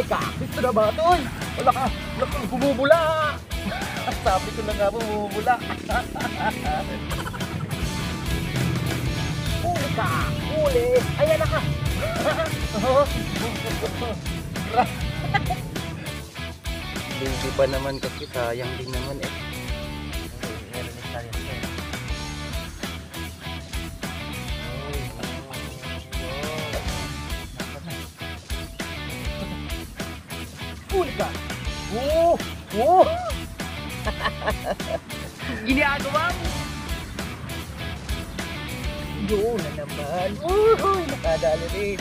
Huli ka! Gusto na ba ito? Wala ka! Wala kang bumubula! Sabi ko na nga bumubula! Huli ka! Huli! Ayan na ka! Hindi pa naman kasi sayang din naman eh. Huli ka! Oo! Oo! Ginagawa mo! Yun na naman! Uy! Nakadali rin!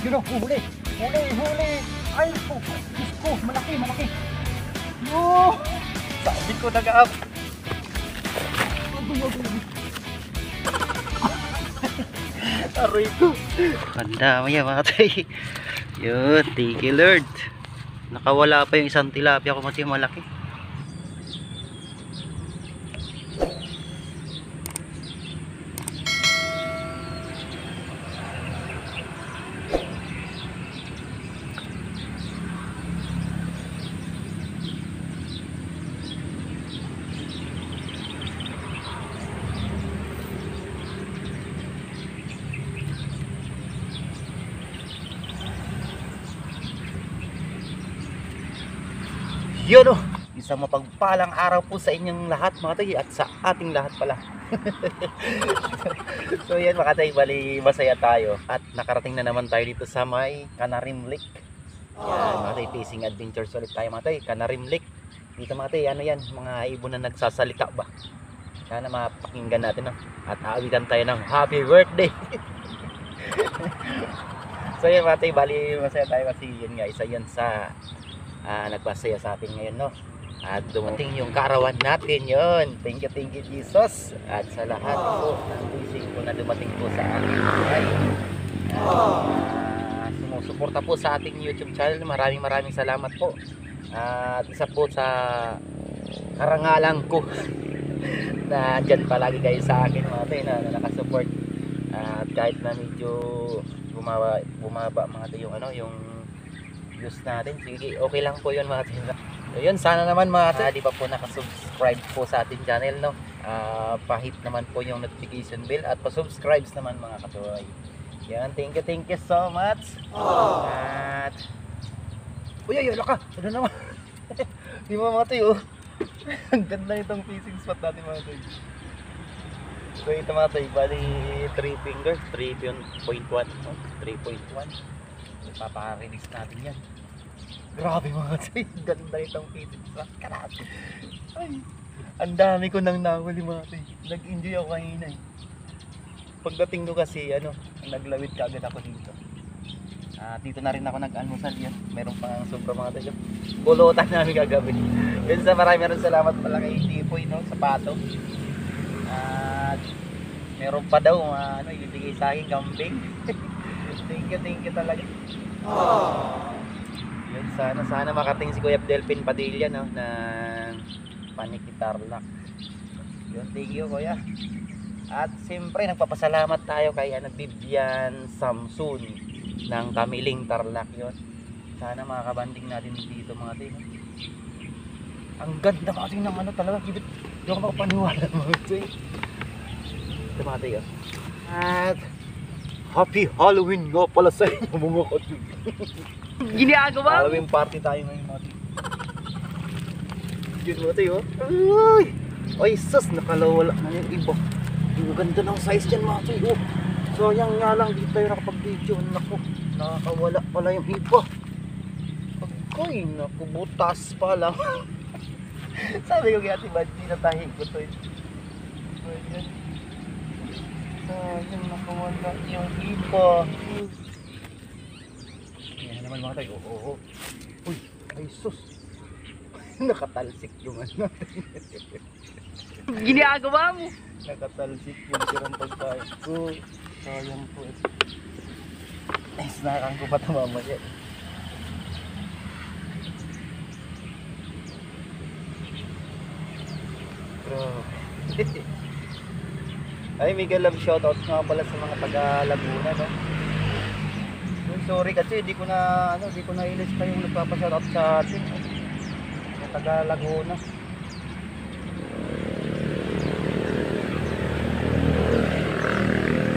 Yun o! Huli! Huli! Huli! Ay! Diyos ko! Malaki! Malaki! Yo! Sabi ko nag-up! Aray ko! Handa maya mga tay. Yun, thank you Lord. Nakawala pa yung isang tilapia ko kasi malaki. Yun o! Isang mapagpalang araw po sa inyong lahat mga tay at sa ating lahat pala. So yan mga tay, bali masaya tayo at nakarating na naman tayo dito sa may Canarim Lake. Yan mga tay, fishing adventures ulit tayo mga tay, Canarim Lake. Dito mga tay, ano yan, mga ibon na nagsasalita ba? Sana mapakinggan natin no? At aawitan tayo ng happy birthday. So yan mga tay, bali masaya tayo kasi yun nga, isa yan sa nagpasaya sa atin ngayon no, at dumating yung kaarawan natin yon. Thank you Jesus, at sa lahat po ng blessing po na dumating po sa ating buhay, sumusuporta po sa ating YouTube channel. Maraming salamat po, at isa po sa karangalan ko na dyan palagi kayo sa akin mga tayo na nakasupport, at kahit na medyo bumaba mga tayo yung ano, yung views natin, sige, okay lang po yun mga tayo. So yun, sana naman mga tayo, di pa po nakasubscribe po sa ating channel no, pahit naman po yung notification bell at pa-subscribe naman mga katuway. Yan, thank you so much. At uy, wala ka, ano naman. Di ba mga tayo, ang ganda nitong fishing spot natin mga tayo. So ito mga tayo, bali 3 fingers, 3.1, 3.1. Ipapaka-release natin yan. Grabe mga tayo, ganda itong fishing spot. Ay, ang dami ko nang nahuli mga tayo. Nag-enjoy ako kanina eh. Pagdating ko kasi ano, naglawid ka agad ako dito. Dito na rin ako nag-almusal yan. Meron pang sobra mga tayo. Pulutan namin kagabi. Yun sa maraming salamat pala kay Tipoy no, sa pato. At meron pa daw ano, ibigay sa akin kambing. Thank you talaga. Yun, sana makating si Kuya Delphin Padilla no, ng Paniki Tarlac. Yun, thank you Kuya. At siyempre nagpapasalamat tayo kay Vivian Samson ng Kamiling Tarlac. Yun, sana makakabanding natin dito mga tayo. Ang ganda kasi ng ano talaga, hindi ako makapaniwala mga tayo. Ito mga tayo. At happy Halloween nga pala sa inyo mga katuloy. Ginagawa mo! Halloween party tayo ngayon mga tayo. Yun mga tayo. Uy! Ay sus, nakalawala na yung iba. Ang ganda ng size dyan mga tayo. Sayang nga lang dito tayo nakapag-video. Naku, nakakawala pala yung iba. Ay, naku, butas pa lang. Sabi ko kaya Ate Badji na tayo ko to. Sayang nakawala yung iba. Yan naman mga tayo. Oo. Uy, ay sus. Nakatalsik yung ano. Ginagawa mo! Nakatalsik yung sirang pagkain ko. Sayang po. Snackan ko pa ito mamaya. Grabe. Ay, mega love shoutout nga pala sa mga taga Laguna, no? Uy, sorry kasi di ko na ilis pa yung nagpapa-shoutout sa atin. Yung taga Laguna.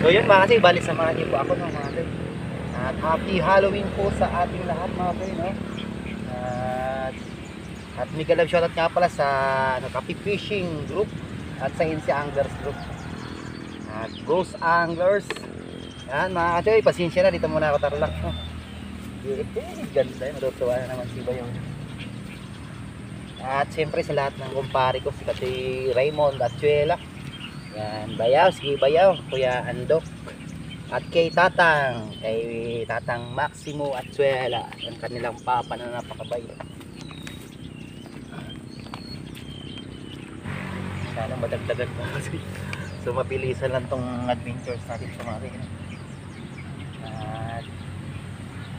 So yun mga kasi, bali samahan niyo po ako no, mga kasi. At happy Halloween po sa ating lahat mga kasi, no? At mega love shoutout nga pala sa Kapi Fishing Group at sa Insi Anglers Group. At Ghost Anglers. Yan mga kachoy, pasensya na, dito muna ako tarlak. No? Ganda yun, matutuwa na naman si Bayaw. At siyempre sa lahat ng kumpare ko, si Kati Raymond at Chuela. Yan, Bayaw, sige Bayaw, Kuya Andok. At kay Tatang Maximo at Chuela, ang kanilang papa na napakabait. Sana madagdagan mo kasi. So mabilisan lang tong adventures natin sa mga rin. At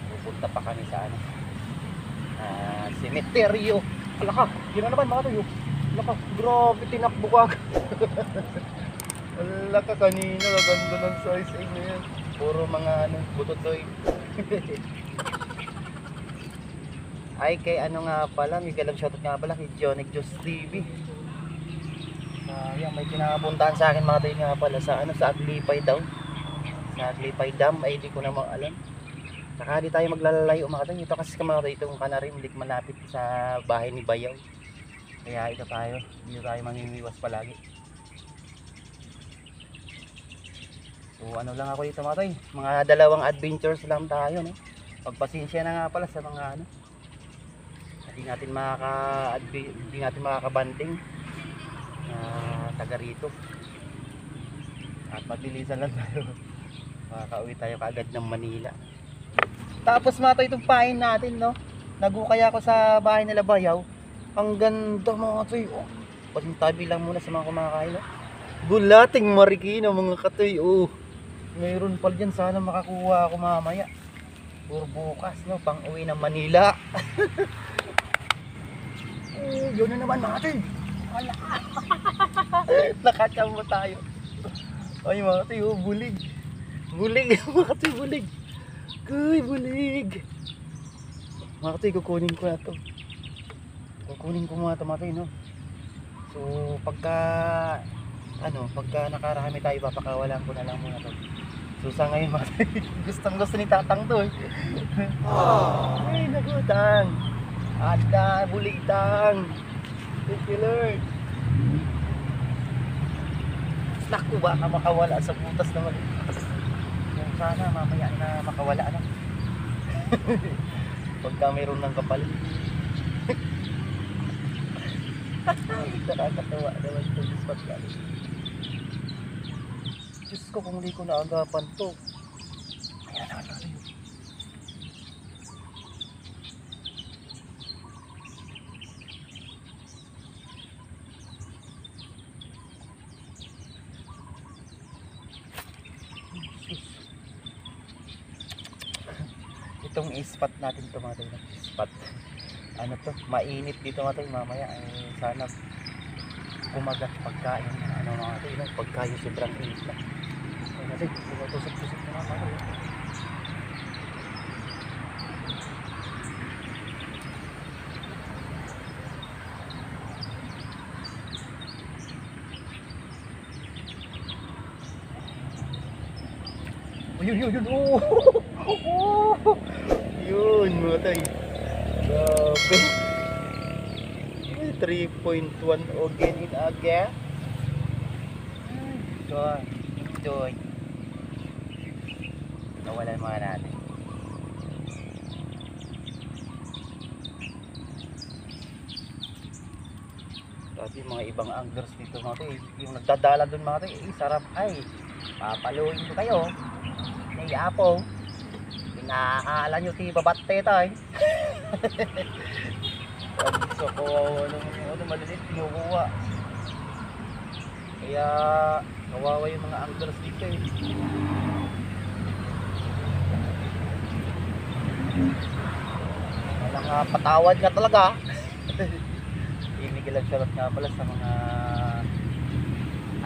pupunta pa kami sa cemeteryo. Alaka, yun na naman mga tayo. Alaka, grabe tinakbo ka. Alaka kanina, ganda ng size na yan. Puro mga butotoy. Ay kay nga pala, may galang shoutout nga pala kay Johnny Jos TV. Yan, may pinapuntahan sa akin mga tayo nga pala sa Aglipay daw. Sa Aglipay Dam ay di ko na alam. Saka di tayo maglalalayo mga tayo. Ito kasi mga tayo itong kanarim, hindi malapit sa bahay ni Bayaw. Kaya ito tayo, dito tayo mangingiwas palagi. So ano lang ako dito mga tayo, mga dalawang adventures lang tayo, no? Pagpasensya na nga pala sa mga hindi natin makakabanding taga rito. At maglilisan lang tayo. Makakauwi tayo kaagad ng Manila. Tapos mata itong pain natin, no? Nagukay ako sa bahay nila Bayaw. Ang ganda mga katoy. Oh, pasintabi lang muna sa mga kumakain, no? Bulating marikina mga katoy. Oh, mayroon pala dyan. Sana makakuha ako mamaya. Puro bukas, no? Pang uwi ng Manila. Oh, yun na naman mga katoy. Nakachamba tayo. Ay mga katoy, oh, bulig. Bulig mga katoy, bulig. Kuy, bulig. Mga katoy, kukunin ko na to. Kukunin ko muna ito mga katoy, no? So pagka nakarami tayo, papakawalan ko na lang muna to. So sa ngayon mga katoy, gustong gusto ni Tatang to eh. Ay nagutang. Ada, bulig tang. Thank you Lord. Naku, baka makawala sa butas naman. Sana mamaya na makawala na. Pagka mayroon ng kapalit. Nakakatawa naman ito sa pagkali. Diyos ko, kung hindi ko naagapan to. Ayan naman tayo. Itong spot natin ito mga tayo, spot ano to, mainit dito mga tayo mamaya ay sana kumagat pagkain mga tayo, pagkain sobrang init na ay natin, tusok-tusok na mga tayo. Yun, oh, yun mga tay, grabe. 3.1 again in again. Enjoy. Nawalan mga natin. Kasi mga ibang anglers dito mga tay, yung nagdadala dun mga tay, sarap ay papaluin ko kayo. May apo. Pinaaala nyo ti babatte tayo. So kawawa naman malilit kinukuha. Kaya kawawa yung mga anglers dito eh. Walang patawad nga talaga. Ibig lang shoutout nga pala sa mga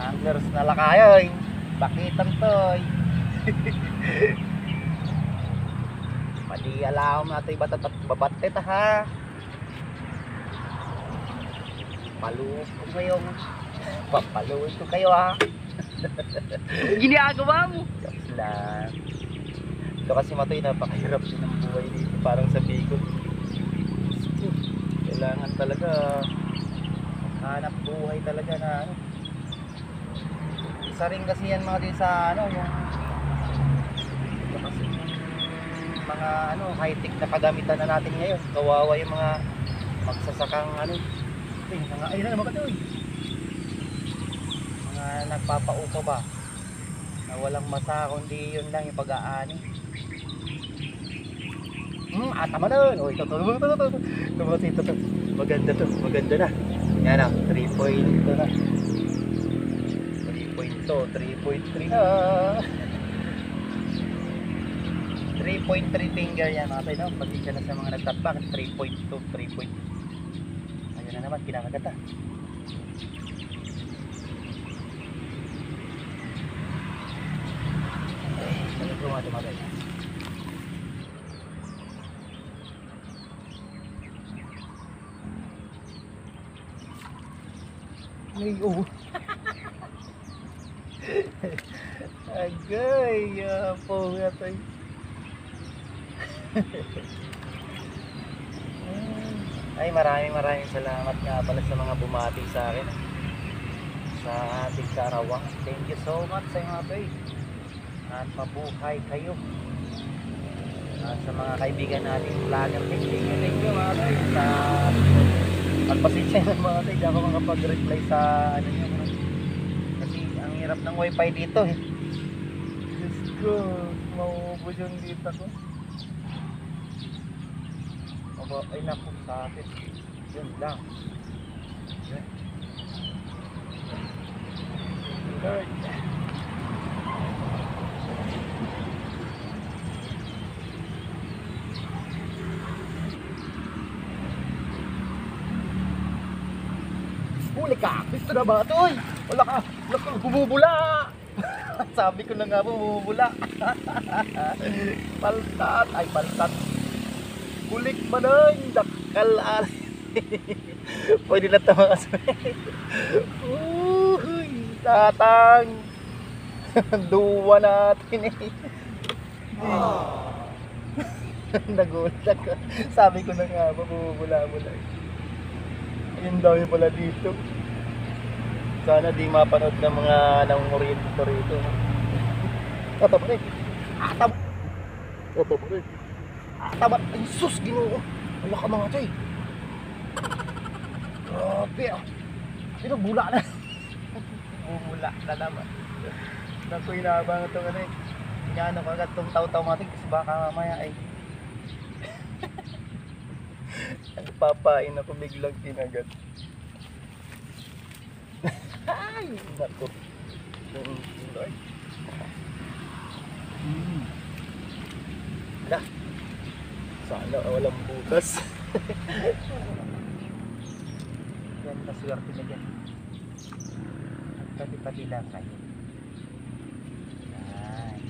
anglers na lakayan. Bakitang toy. Mali alaw natin batat at babatet ha. Paluin ko ngayong papaluin ko kayo ha. Ginagawa mo. Tapos lang. Ito kasi Matoy, napakahirap din ang buhay dito. Parang sa Bicol. Kailangan talaga hanap buhay talaga na ano. Isa rin kasi yan mga din sa ano yung ito kasi yung mga ano high-tech na kagamitan na natin ngayon. Kawawa yung mga magsasakang ano. Mga ayun na naman Matoy. Mga nagpapaupa ba na walang masa kundi yun lang yung pag-aani. Tama na. O ito. Maganda to. Maganda na. Yan na. 3 point to na. 3 point to. 3.3 na. 3.3 finger yan mga tayo. No? Pasensya na sa mga nagtatbak. 3.2. 3 point. Ayun na naman. Kinakagata. Ano ito mga tumagay? Ay, oh. Agay, po nga tayo. Ay, maraming salamat nga pala sa mga bumati sa akin. Sa ating karawang. Thank you so much sa mga tayo. At mabuhay kayo. At sa mga kaibigan natin vlogger, thank you mga tayo. Sa pagpasensya ng mga tayo, di ako makapag-reply sa ano nyo. Kasi ang hirap ng wifi dito eh. Diyos ko, mauubos yung data ko. Ay naku sa akin. Yun lang. Yun. Lord. Huli ka! Gusto na ba ito? Wala ka! Bumubula! Sabi ko na nga bumubula. Paltat! Ay paltat! Kulik ba nun? Dakal alay! Pwede na ito makasway. Uy! Tatang! Duwa natin eh. Nagulat ako. Sabi ko na nga bumubula-bula. Ayun daw yung pala dito. Sana di mapanood ng mga nangungurito rito. Tama rin. Tama. Tama rin. Tama. Ay sus, Ginoo. Wala ka mga toy. Grabe ah. Bula na. Bumula na naman. Naku, inabang ito ka na eh. Inaano ko agad itong taw-taw matik kasi baka mamaya ay nagpapain ako biglang kinagat. Ay, naku. Lord. Hala. Sana walang butas. Yan, maswerte na dyan. Pati-pati lang kayo. Yan.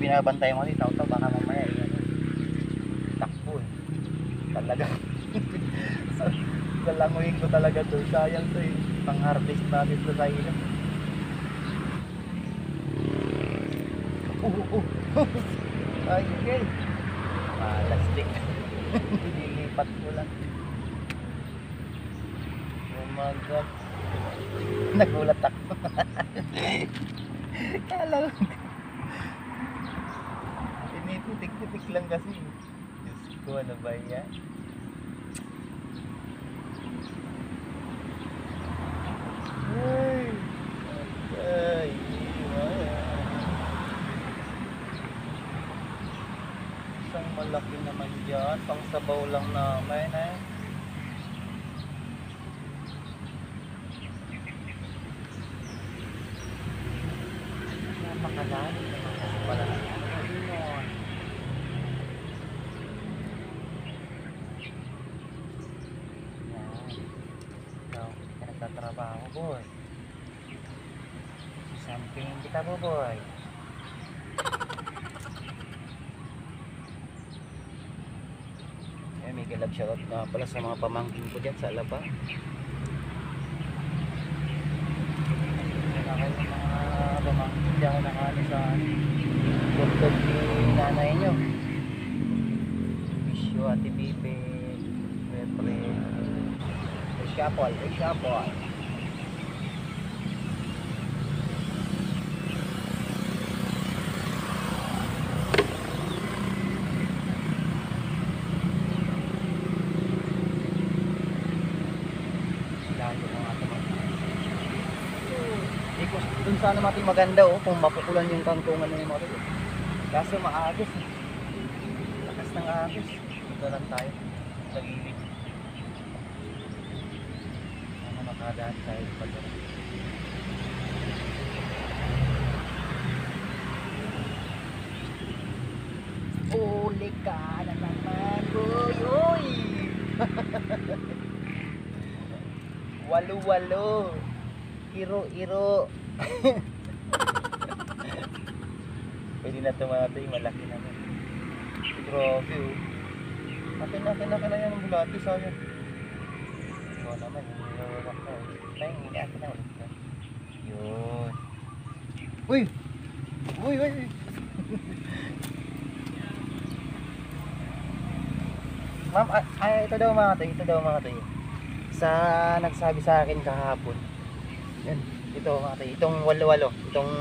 Binabantay mo dito, baka mamaya takbo eh. Talaga. So, lalanguin ko talaga to. Sayang to eh. Pang-harvest natin to sa ilang. Ay, okay. Malastik. Nililipat ko lang. Oh my God. Nagulat ako. Kala lang. Tinitik-titik lang kasi. Diyos ko, ano ba yan? Ay! Ay! Isang malaki naman dyan. Pang sabaw lang naman eh. Napakalalim naman kasi pala na yan. pa ako, boy. Sampingin kita, boy. Eh, may galab shoutout nga pala sa mga pamangkin ko dyan sa Alaba. Kaya kayo mga pamangkin dyan ako nakano sa tugtog ni nanay nyo. Wish you, Ate Bibi, Pepe, Rishapol. Dun sana mating maganda kung mapukulan yung kangkungan na yung mga ito. Kaso maagos lakas ng agos. Ito lang tayo sa gilid. Sana makadaan tayo sa pagdara. Uli ka na naman, boy. Walo. Iro. Pwede na tumatay, malaki naman. Grabe Akin na yan ang bulati, sayang. Ito naman, yung nilawak na. Akin na ulit. Yun. Uy! Ma'am, ito daw mga tayo. Sa nagsabi sa akin kahapon. Yan, ito mga tayo. Itong walo, itong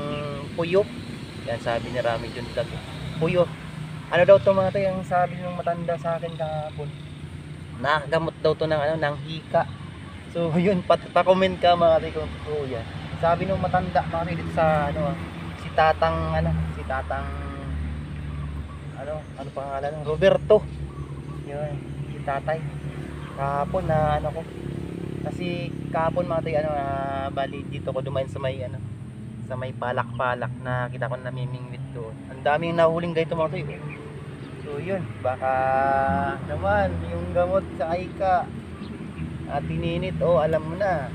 puyo. Yan, sabi ni Rami Jun Vlog. Puyo. Ano daw to mga tayo, ang sabi ng matanda sa akin kahapon. Nakagamot daw to ng hika. So, yun, pa-comment ka mga tayo kung totoo yan. Sabi ng matanda mga tayo dito sa, si tatang, ano pangalan? Roberto. Yun, si tatay. Kahapon na ko. Kasi kahapon mga tayo, bali dito ko dumain sa may sa may palak-palak na kita ko namimingwit doon. Ang daming nahuling ganito mga tayo. So yun, baka naman yung gamot sa Aika at tininit, alam mo na.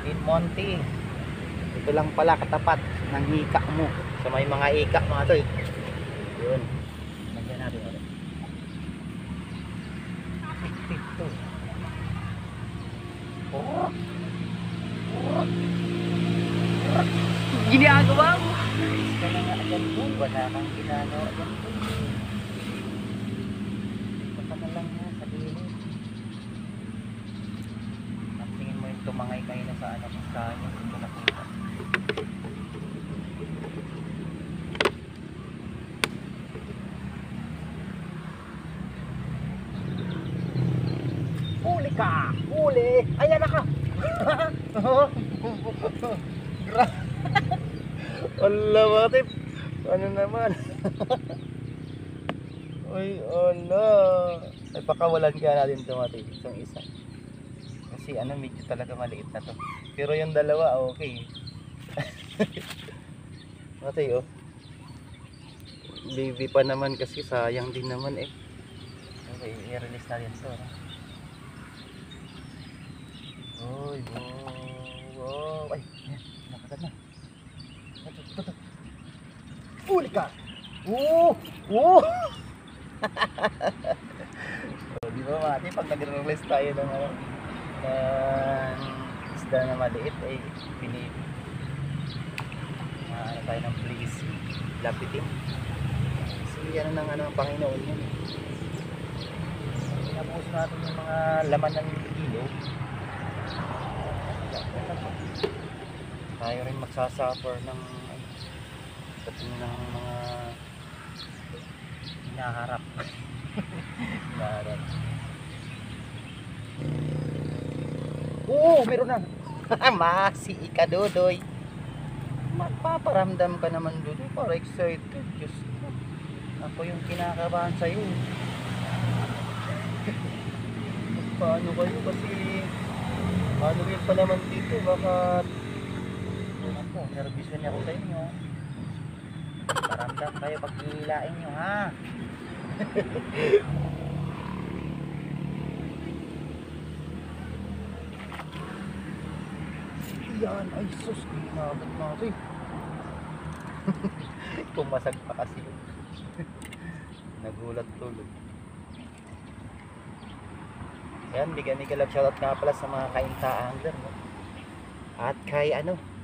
In Monty. Ito lang pala katapat ng hika mo sa may mga ika mga tayo. Yun. Nagyan natin ulit. Ito. Ginagawa mo? Ka na nga agad po. Wala kang ginagawa agad po. Ito ka na lang nga sa gilid. Ang tingin mo yung tumangay kayo na sa kanya. Ito nakita. Huli ka! Huli! Ayan na ka! Ala matip, ano naman? Uy, ala. Ay pakawalan kaya natin ito matip, itong isa. Kasi medyo talaga maliit na to. Pero yung dalawa okay. Matay baby pa naman kasi sayang din naman Okay, i-release natin ito. Uy, wow. Ay, nakagat na. Ito. Huli ka! Di ba mati, pag nag-release tayo ng isda na maliit, tayo ng please lapitin. Kasi yan ng Panginoon yun. Pinabuhos natin yung mga laman ng kilo. Tayo rin magsasuffer ng mga hinaharap. Meron na. Masi ikadodoy. Magpaparamdam ka naman dodoy para excited. Diyos ko, ako yung kinakabahan sa'yo. Paano kayo kasi paano rin pa naman dito, baka nervous niya ako sa inyo. Paramdam kayo pag hihilain nyo ha. Ay, sus, ginagad natin. Pumasag pa kasi. Nagulat tulog. Yan, biga-biga love shoutout nga pala sa mga kainta angler, no? At kay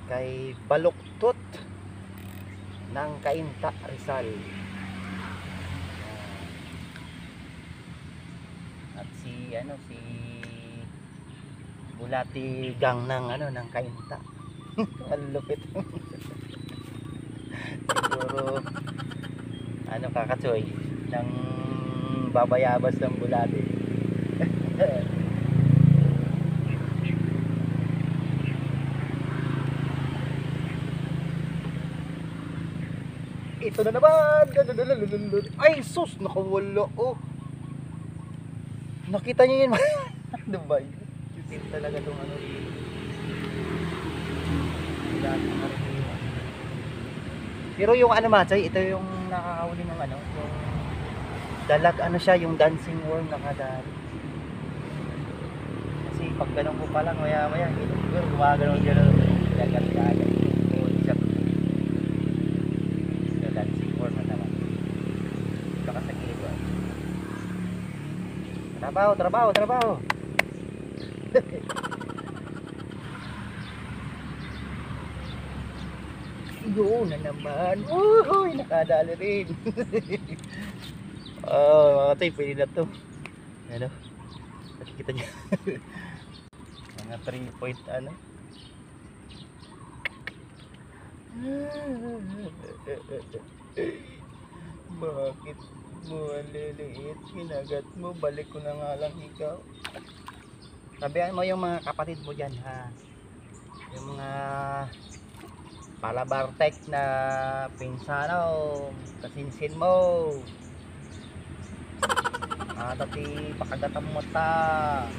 kay Baluktot ng Kainta Rizal. At si Bulati Gang ng ng Kainta. Ang lupit. Siguro kakatsoy ng babayabas ng Bulati. Ito na naman. Ay sus, nakawala oh. Nakita niyo yun? Diba? Itin talaga itong pero yung Machay, ito yung nakakahuli ng yung dalag siya, yung dancing worm nakadali. Kasi pag ganun ko pa lang maya siguro gumagano'n dagat-dagat. Yung dancing worm na naman. Saka sa gilid. Trabaho. Yun na naman. Uy, nakadali rin. Mga tay, pwede na to. Nakikita niya. Mga 3 point Bakit mo ang liliit? Kinagat mo, balik ko na nga lang ikaw. Sabihan mo yung mga kapatid mo dyan, ha? Yung mga palabartek na pinsano, kasinsin mo. Tati pakagatan mo ta.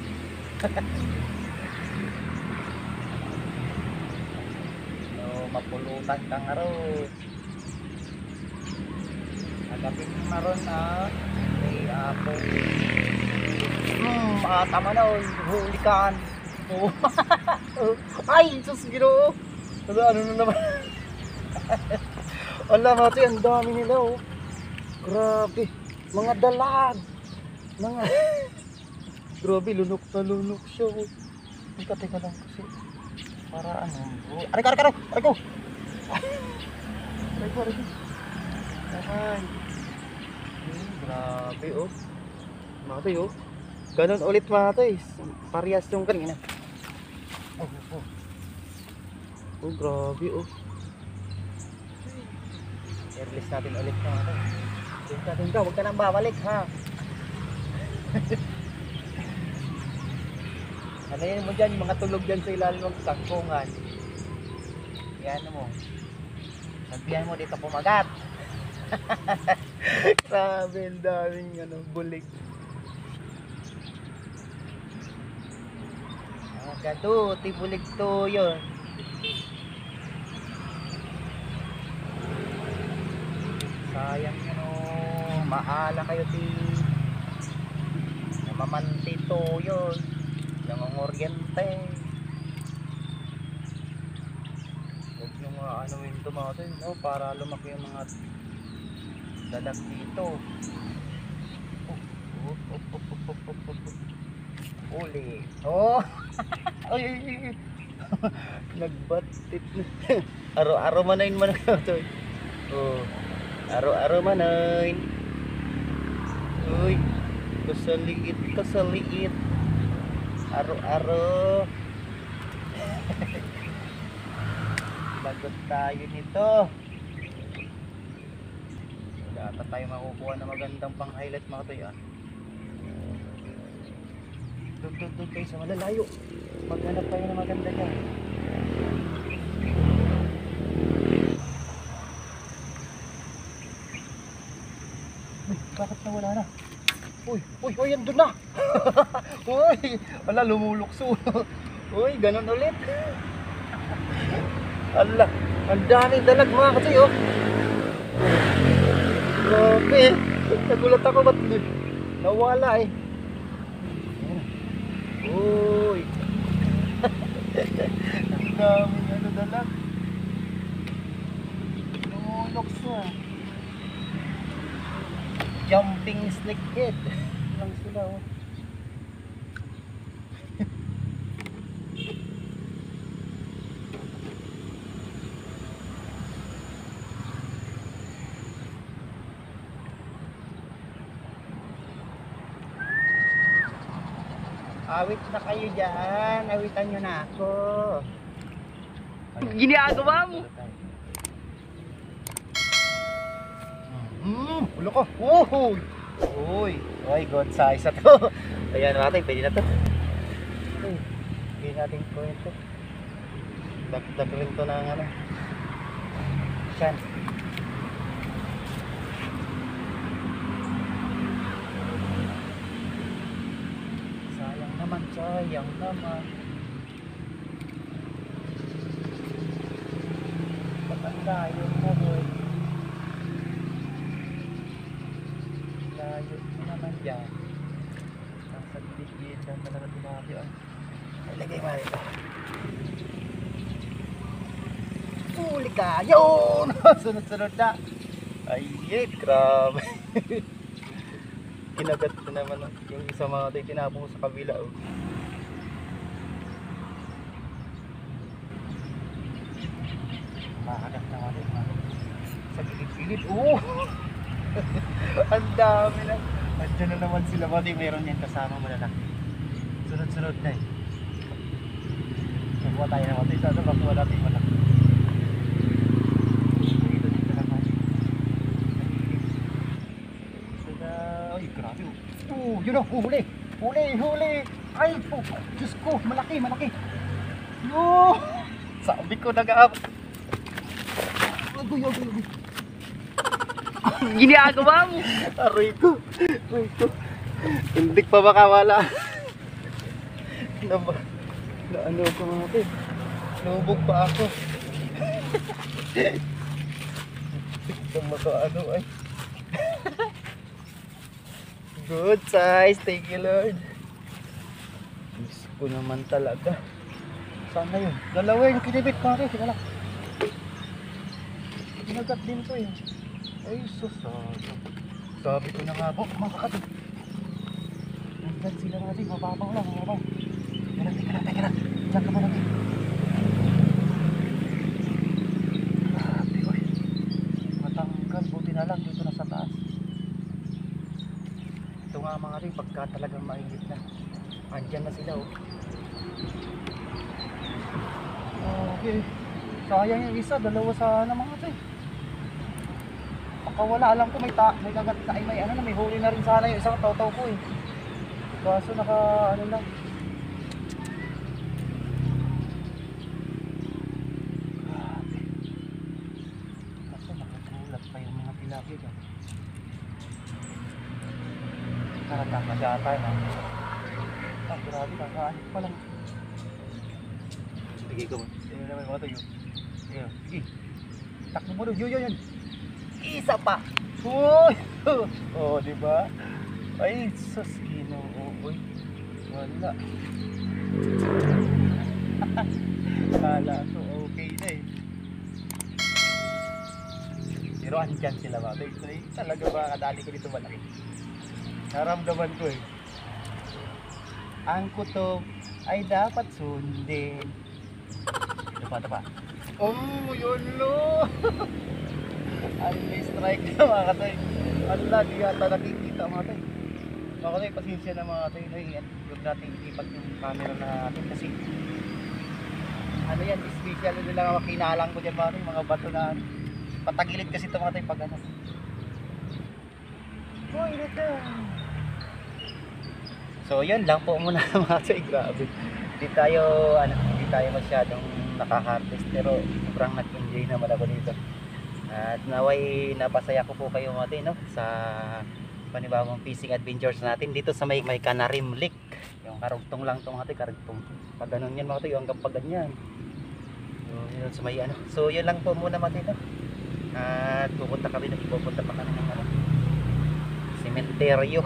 No, mapulutan kang aro. Agapin mo maron may apo. Tama na, huli kan. Ay, sus, Ginoo. Ano na naman? Wala natin, ang dami nila oh. Grabe, mga dalag. Grabe, lunok na lunok siya oh. Teka lang kasi. Para oh. Aray ko. Ay. Grabe oh. Mga tayo oh. Ganon ulit mga tayo. Parehas yung kanina. Oh, grabe oh. I-release natin ulit mga tayo. Doon ka, huwag ka nang babalik ha. Yun mo dyan, mga tulog dyan sa ilalim ng tangkungan. Yan mo. Sabihan mo dito kumagat. Grabe, ang daming bulig. Gado, tibulig to yun. Sayang maala kayo namamanti to yun. Nangongoriente. Huwag nyo mga ito mga ito, para lumaki yung mga dalag dito. Uli. Oh. Ay. Nagbatit na. Aro-aro manayin man ito. Oh. Aro-aro manayin. Uy. Kasaliit. Aro-aro. Bagot tayo nito. Wala ata tayo makukuha na magandang pang highlight mga tayo. Doon kayo sa malalayo. Maghanap kayo na maganda dyan. Bakit nawala na? Uy, andun na! Uy, wala, lumulukso. Uy, ganun ulit. Ala, ang daming dalag mga kasi oh. Grabe, nagulat ako ba't nawala eh. Uy. Ang daming Lalag. Lumulok siya. Jumping snake head. Lang sila oh. Awit na kayo dyan. Awitan nyo na ako. Ginagawa mo. Ulo ko. Uy. Uy. Uy, good size na to. Ayan natin, pwede na to. Uy. Pwede natin po ito. Dagdag rin to ng ano. Yan. Sayang naman. Patanda yun mo boy. Layo mo naman dyan. Nasa tigil lang talaga tumabi ah. Ilagay mo ito. Huli ka! Yun! Sunod-sunod na. Ay, grabe. Kinagat ko naman yung isa mga tayo tinapong sa kabila oh. Makagat na natin sa gilid-gilid oh. Ang dami na. Andiyan na naman sila pati meron yan kasama malalaki. Sunod-sunod na eh. Nakuha tayo naman tayo sana makuha natin malaki. Dito lang natin. Ay, grabe oh. Yun o, huli. Huli. Ay po, Diyos ko, malaki. Yo! Sabi ko nag-aap. Agoy. Ginagawa mo. Aray ko. Hindi pa makawala. Na ano ko mga ito. Nubog pa ako. Hindi makaano ay. Good size, thank you Lord. Diyos ko naman talaga. Saan na yun? Dalawa yung kinibit pare, sige lang. Kinagat din to eh. Ay sus, sabi ko na nga po, makakatid. Nandyan sila natin, mababaw lang. Teka lang. Diyan ka ba natin? Grabe ko eh. Matanggal, buti na lang dito na sa taas. Ito nga mga rin, pagka talagang mainit na. Andyan na sila oh. Okay. Sayang yung isa, dalawa sana mga rin. Baka wala, alam ko may kagat na, may huli na rin sana yung isang totaw ko eh. Kaso naka ano lang. Grabe. Kaso nakagulat pa yung mga tilapia dyan. Nakakasya na. Grabe, kakaanit pa lang. Sige ko. Sige naman mga tayo. Sige. Takbo mo doon. Yun. Isa pa. Uy! Oh, di ba? Ay, sus, Ginoo. Uy. Wala. Kala ko okay na eh. Pero andyan sila ba? Ay, talaga ba kadali ko dito malaki? Naramdaman ko eh. Ang kutob ay dapat sundin. Ito pa. Oh, yun lo! Ang may strike na mga katay. Ala, di yata nakikita mga katay. Mga katay, pasensya na mga katay. Huwag natin ipat yung camera natin kasi ano yan, special na lang ang kinalang ko dyan mga katay. Mga bato na patagilid kasi ito mga katay pag ano. Boy, ito. So yun lang po muna mga katay. Grabe. Hindi tayo masyadong nakaharvest pero sobrang nag-enjoy naman ako dito. At naway napasaya ko po kayo mga tayo, no? Sa panibagong fishing adventures natin dito sa may Canarim Lake. Yung karugtong lang itong mga tayo, karugtong. Pag ganun yan mga tayo, hanggang pag ganyan. So yun sa may ano. So yun lang po muna mga tayo, no? At pupunta pa kami ng ano, sementeryo.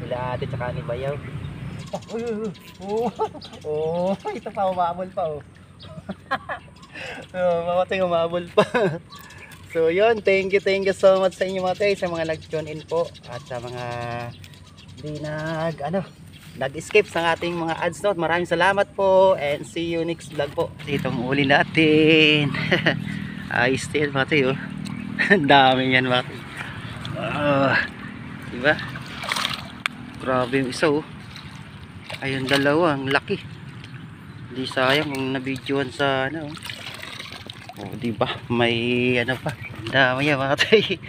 Nila ate tsaka ni Bayaw. Oh, ito pa, umamol pa oh. Mga tay, umabol pa. So yun, thank you so much sa inyo mga tay, sa mga nag-tune in po at sa mga hindi nag-escape sa ating mga ads note. Maraming salamat po and see you next vlog po. Itong uli natin. Ayos din mga tay, oh. Ang dami yan mga tay. Diba? Grabe yung isa, oh. Ayun dalawa, ang laki. Hindi sayang kung nabidyoan sa ano. Oh, diba? May ano pa. Ang dami yan mga tay.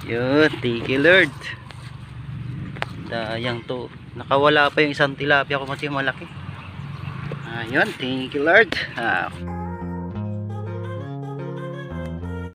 Yun, thank you Lord. Dayang to. Nakawala pa yung isang tilapia ko, malaki. Ayun, thank you Lord.